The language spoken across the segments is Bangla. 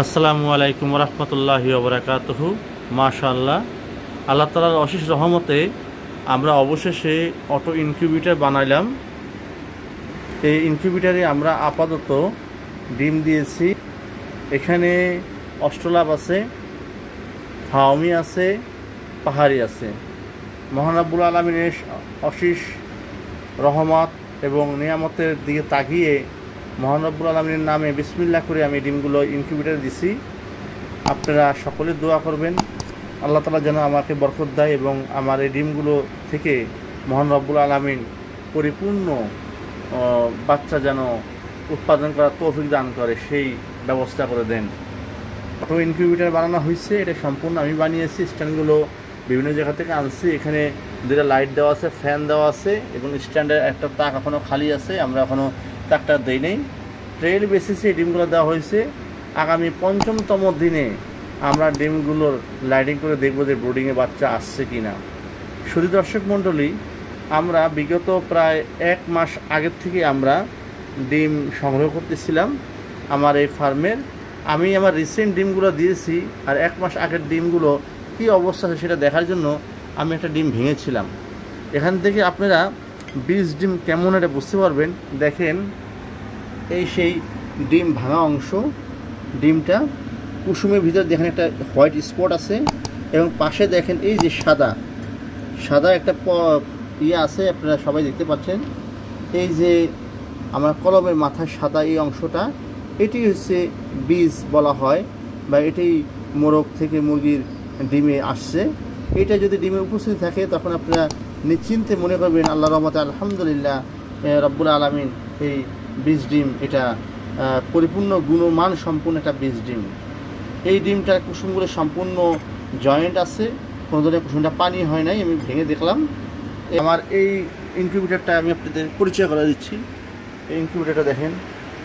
আসসালামু আলাইকুম রহমতুল্লাহি ওবরাকাতুহু। মাশাআল্লাহ, আল্লাহ তাআলার অশেষ রহমতে আমরা অবশেষে অটো ইনকিউবেটর বানাইলাম। এই ইনকিউবেটরে আমরা আপাতত ডিম দিয়েছি। এখানে অস্ট্রোলাভ আছে, ফাওমি আছে, পাহাড়ি আছে। মহান রব্বুল আলামিনের অশেষ রহমত এবং নিয়ামতের দিকে তাকিয়ে মহান রব্বুল আলামিনের নামে বিসমিল্লাহ করে আমি ডিমগুলো ইনকিউবেটরে দিছি। আপনারা সকলে দোয়া করবেন আল্লাহ তাআলা যেন আমাকে বরকত দেয় এবং আমার এই ডিমগুলো থেকে মহান রব্বুল আলামিন পরিপূর্ণ বাচ্চা যেন উৎপাদন করার তৌফিক দান করে, সেই ব্যবস্থা করে দেন। অটো ইনকিউবেটর বানানো হয়েছে, এটা সম্পূর্ণ আমি বানিয়েছি। স্ট্যান্ডগুলো বিভিন্ন জায়গা থেকে আনছি। এখানে দুটো লাইট দেওয়া আছে, ফ্যান দেওয়া আছে এবং স্ট্যান্ডের একটা তাক এখনও খালি আছে, আমরা এখনও তাকটা দেই নেই। ট্রেল বেসিসে ডিমগুলো দেওয়া হয়েছে। আগামী ৫ম দিনে আমরা ডিমগুলোর লাইটিং করে দেখব যে ব্রুডিংয়ে বাচ্চা আসছে কি না। শুধু দর্শক মণ্ডলী, আমরা বিগত প্রায় ১ মাস আগের থেকে আমরা ডিম সংগ্রহ করতেছিলাম আমার এই ফার্মের। আমি আমার রিসেন্ট ডিমগুলো দিয়েছি, আর ১ মাস আগের ডিমগুলো কী অবস্থা আছে সেটা দেখার জন্য আমি একটা ডিম ভেঙেছিলাম। এখান থেকে আপনারা ২০ ডিম কেমন এটা বুঝতে পারবেন। দেখেন, এই সেই ডিম ভাঙা অংশ। ডিমটা কুসুমের ভিতর দেখেন একটা হোয়াইট স্পট আছে এবং পাশে দেখেন এই যে সাদা সাদা একটা ইয়ে আছে, আপনারা সবাই দেখতে পাচ্ছেন। এই যে আমার কলমের মাথায় সাদা এই অংশটা, এটি হচ্ছে বীজ বলা হয়, বা এটি মোরগ থেকে মুরগির ডিমে আসছে। এটা যদি ডিমে উপস্থিত থাকে তখন আপনারা নিশ্চিন্তে মনে করবেন আল্লাহর রহমতে আলহামদুলিল্লাহ রব্বুল আলামিন এই বীজ ডিম এটা পরিপূর্ণ গুণমান সম্পূর্ণ একটা বীজ ডিম। এই ডিমটার কুসুমগুলো সম্পূর্ণ জয়েন্ট আছে, কোনো ধরনের কুসুমটা পানি হয় নাই। আমি ভেঙে দেখলাম। আমার এই ইনকিউবেটরটা আমি আপনাদের পরিচয় করে দিচ্ছি। এই ইনকিউবেটরটা দেখেন,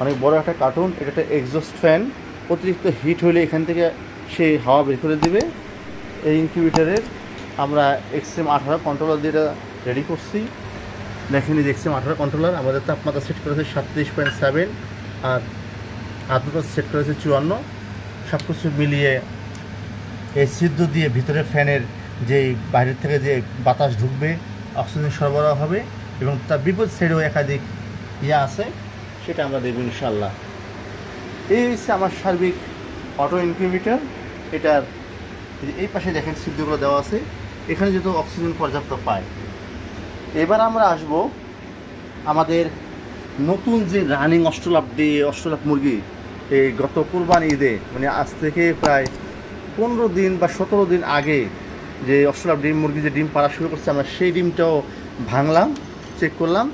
অনেক বড় একটা কার্টুন। এটা একটা এক্সস্ট ফ্যান, অতিরিক্ত হিট হলে এখান থেকে সে হাওয়া বের করে দেবে। এই ইনকিউবেটরের আমরা XM18 কন্ট্রোলার দিয়ে রেডি করছি। দেখেন, এই XM18 কন্ট্রোলার আমাদের তাপমাত্রা সেট করেছে 37.7 আর আর্দ্রতা সেট করেছে 54। সব কিছু মিলিয়ে এই সিদ্ধ দিয়ে ভিতরে ফ্যানের যে বাইরের থেকে যে বাতাস ঢুকবে, অক্সিজেন সরবরাহ হবে এবং তার বিপরীত সাইডেও একাধিক ইয়ে আছে, সেটা আমরা দেখব ইনশাল্লাহ। এই হচ্ছে আমার সার্বিক অটো ইনকিউবেটর। এটার এই পাশে দেখেন সিদ্ধগুলো দেওয়া আছে, এখানে যেহেতু অক্সিজেন পর্যাপ্ত পায়। এবার আমরা আসব আমাদের নতুন যে রানিং অস্ট্রোলাভ মুরগি, এই গত কুরবানি ঈদে, মানে আজ থেকে প্রায় 15 দিন বা 17 দিন আগে যে অস্ট্রোলাভ ডিম মুরগি যে ডিম পাড়া শুরু করছে, আমরা সেই ডিমটাও ভাঙলাম, চেক করলাম।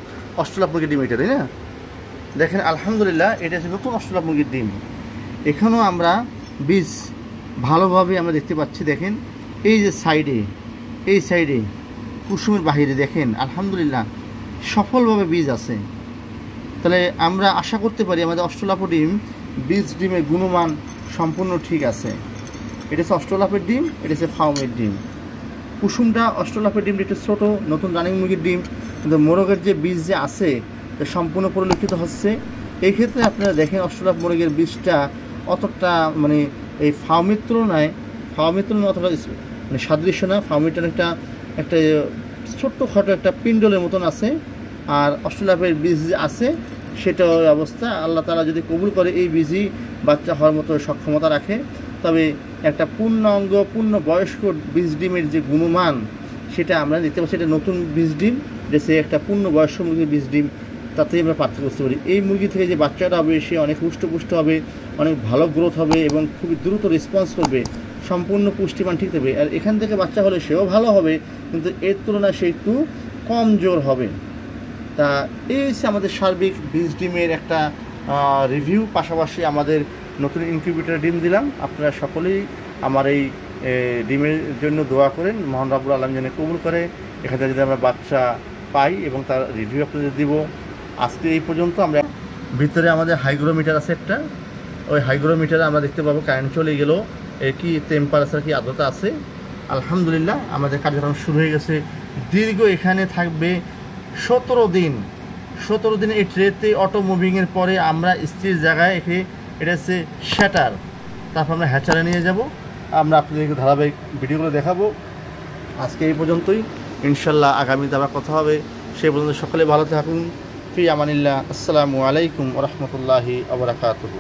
অস্ট্রোলাভ মুরগির ডিম এটা, তাই না? দেখেন আলহামদুলিল্লাহ, এটা হচ্ছে নতুন অস্ট্রোলাভ মুরগির ডিম। এখানেও আমরা বীজ ভালোভাবে আমরা দেখতে পাচ্ছি। দেখেন এই যে এই সাইডে কুসুমের বাহিরে দেখেন আলহামদুলিল্লাহ সফলভাবে বীজ আছে। তাহলে আমরা আশা করতে পারি আমাদের অস্ট্রোলাভ ডিম বীজ ডিমের গুণমান সম্পূর্ণ ঠিক আছে। এটা হচ্ছে অস্ট্রোলাভের ডিম, এটা হচ্ছে ফাউমের ডিম। কুসুমটা অস্ট্রোলাভের ডিমটা একটু ছোটো, নতুন রানিং মুরগির ডিম, কিন্তু মোরগের যে বীজ যে আছে সম্পূর্ণ পরিলক্ষিত হচ্ছে। এই ক্ষেত্রে আপনারা দেখেন অস্ট্রোলাভ মুরগির বীজটা অতটা মানে এই ফাউমের তুলনায় অতটা মানে সাদৃশ্য না। ফাউমিটার একটা ছোট্টখাটো একটা পিন্ডলের মতন আছে, আর অস্ট্রোলাভের বীজ যে আছে সেটা অবস্থা। আল্লাহ তাআলা যদি কবুল করে এই বীজই বাচ্চা হওয়ার মতো সক্ষমতা রাখে, তবে একটা পূর্ণাঙ্গ পূর্ণ বয়স্ক বীজ ডিমের যে গুণমান সেটা আমরা দেখতে পাচ্ছি। এটা নতুন বীজ ডিম, যে একটা পূর্ণ বয়স্ক মুরগির বীজ ডিম, তাতেই আমরা পার্থক্য করতে পারি। এই মুরগি থেকে যে বাচ্চাটা হবে সে অনেক হুষ্টপুষ্ট হবে, অনেক ভালো গ্রোথ হবে এবং খুবই দ্রুত রেসপন্স করবে, সম্পূর্ণ পুষ্টিমান ঠিক থাকবে। আর এখান থেকে বাচ্চা হলে সেও ভালো হবে, কিন্তু এর তুলনায় সে একটু কমজোর হবে। তা এই হচ্ছে আমাদের সার্বিক বীজ ডিমের একটা রিভিউ। পাশাপাশি আমাদের নতুন ইনকিউবেটর ডিম দিলাম। আপনারা সকলেই আমার এই ডিমের জন্য দোয়া করেন, মহান রব্বুল আলামিন যেন কবুল করে। এখানে যদি আমরা বাচ্চা পাই এবং তার রিভিউ আপনাদের দিব। আজকে এই পর্যন্ত। আমরা ভিতরে আমাদের হাইগ্রোমিটার আছে একটা, ওই হাইগ্রোমিটারে আমরা দেখতে পাবো কারেন্ট চলে গেল, কি টেম্পারেচার কি আর্দ্রতা আছে। আলহামদুলিল্লাহ আমাদের কার্যক্রম শুরু হয়ে গেছে। দীর্ঘ এখানে থাকবে 17 দিন। 17 দিন এই ট্রেতে অটো মুভিংয়ের পরে আমরা স্থির জায়গায় এটা হচ্ছে শ্যাটার, তারপর আমরা হ্যাচারে নিয়ে যাব, আমরা আপনাদেরকে ধারাবাহিক ভিডিওগুলো দেখাবো। আজকে এই পর্যন্তই, ইনশাল্লাহ আগামীতে আবার কথা হবে। সেই পর্যন্ত সকলে ভালো থাকুন। ফি আমানিল্লাহ। আসসালামু আলাইকুম ওয়া রাহমাতুল্লাহি ওয়া বারাকাতুহু।